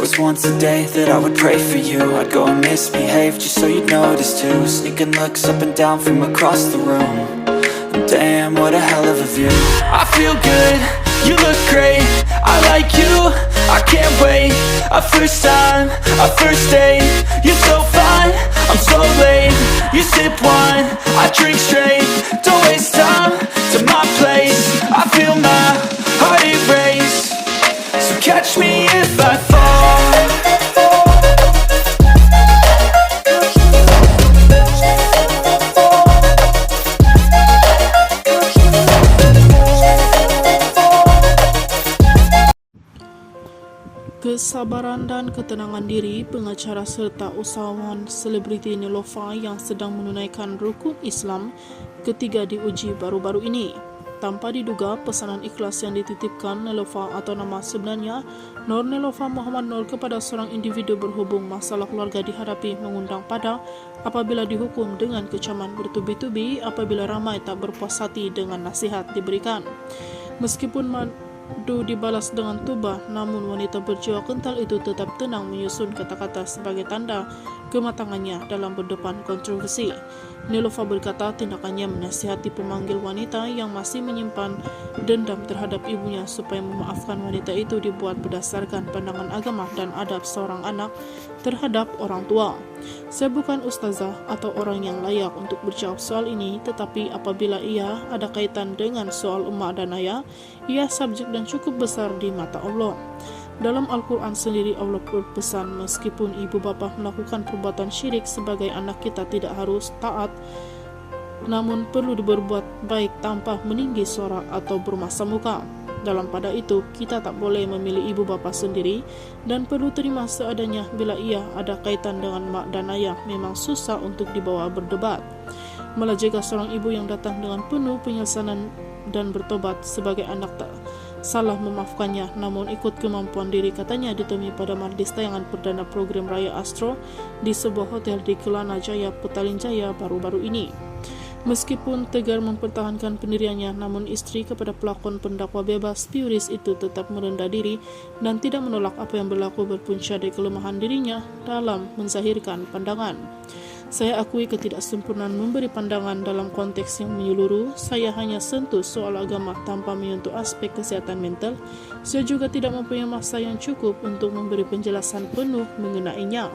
was once a day that I would pray for you. I'd go and misbehave just so you'd notice too. Sneaking looks up and down from across the room. And damn, what a hell of a view. I feel good, you look great, I like you, I can't wait. A first time, a first date, you're so fine, I'm so late. You sip wine, I drink straight. Don't waste time to my place. I feel my heart erase. So catch me if I fall. Kesabaran dan ketenangan diri pengacara serta usahawan selebriti Neelofa yang sedang menunaikan rukun Islam ketiga diuji baru-baru ini. Tanpa diduga, pesanan ikhlas yang dititipkan Neelofa atau nama sebenarnya Nur Neelofa Muhammad Nur kepada seorang individu berhubung masalah keluarga dihadapi mengundang pada apabila dihukum dengan kecaman bertubi-tubi apabila ramai tak berpuas hati dengan nasihat diberikan. Meskipun madu dibalas dengan tubah, namun wanita berjiwa kental itu tetap tenang menyusun kata-kata sebagai tanda kematangannya dalam berdepan kontroversi. Neelofa berkata tindakannya menasihati pemanggil wanita yang masih menyimpan dendam terhadap ibunya supaya memaafkan wanita itu dibuat berdasarkan pandangan agama dan adab seorang anak terhadap orang tua. Saya bukan ustazah atau orang yang layak untuk berjawab soal ini, tetapi apabila ia ada kaitan dengan soal emak dan ayah, ia subjek dan cukup besar di mata Allah. Dalam Al-Quran sendiri Allah berpesan, meskipun ibu bapa melakukan perbuatan syirik sebagai anak kita tidak harus taat, namun perlu berbuat baik tanpa meninggi suara atau bermasa muka. Dalam pada itu, kita tak boleh memilih ibu bapa sendiri dan perlu terima seadanya bila ia ada kaitan dengan mak dan ayah. Memang susah untuk dibawa berdebat. Malah jika seorang ibu yang datang dengan penuh penyesalan dan bertobat sebagai anak tak salah memaafkannya, namun ikut kemampuan diri, katanya ditemui pada majlis tayangan perdana program Raya Astro di sebuah hotel di Kelana Jaya, Petaling Jaya baru-baru ini. Meskipun tegar mempertahankan pendiriannya, namun istri kepada pelakon pendakwa bebas Piuris itu tetap merendah diri dan tidak menolak apa yang berlaku berpunca dari kelemahan dirinya dalam menzahirkan pandangan. Saya akui ketidaksempurnaan memberi pandangan dalam konteks yang menyeluruh. Saya hanya sentuh soal agama tanpa menyentuh aspek kesehatan mental. Saya juga tidak mempunyai masa yang cukup untuk memberi penjelasan penuh mengenainya.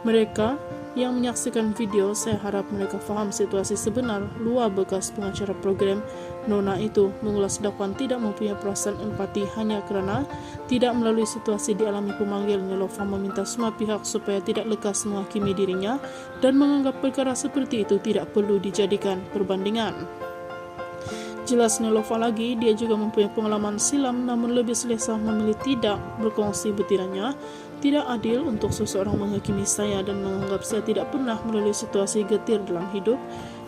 Mereka yang menyaksikan video, saya harap mereka faham situasi sebenar. Luar bekas pengacara program Nona itu mengulas dakwaan tidak mempunyai perasaan empati hanya kerana tidak melalui situasi dialami pemanggil. Neelofa meminta semua pihak supaya tidak lekas menghakimi dirinya dan menganggap perkara seperti itu tidak perlu dijadikan perbandingan. Jelas Neelofa lagi, dia juga mempunyai pengalaman silam namun lebih selesa memilih tidak berkongsi butirannya. Tidak adil untuk seseorang menghakimi saya dan menganggap saya tidak pernah melalui situasi getir dalam hidup.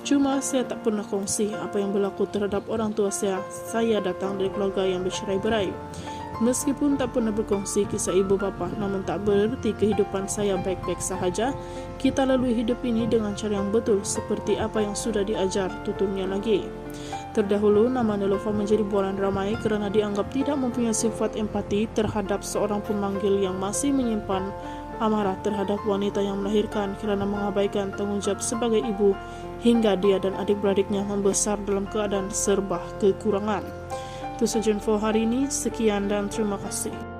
Cuma saya tak pernah kongsi apa yang berlaku terhadap orang tua saya. Saya datang dari keluarga yang bercerai-berai. Meskipun tak pernah berkongsi kisah ibu bapa, namun tak bererti kehidupan saya baik-baik sahaja. Kita lalui hidup ini dengan cara yang betul seperti apa yang sudah diajar, tuturnya lagi. Terdahulu, nama Neelofa menjadi bualan ramai kerana dianggap tidak mempunyai sifat empati terhadap seorang pemanggil yang masih menyimpan amarah terhadap wanita yang melahirkan kerana mengabaikan tanggungjawab sebagai ibu hingga dia dan adik-beradiknya membesar dalam keadaan serba kekurangan. Itu saja info hari ini. Sekian dan terima kasih.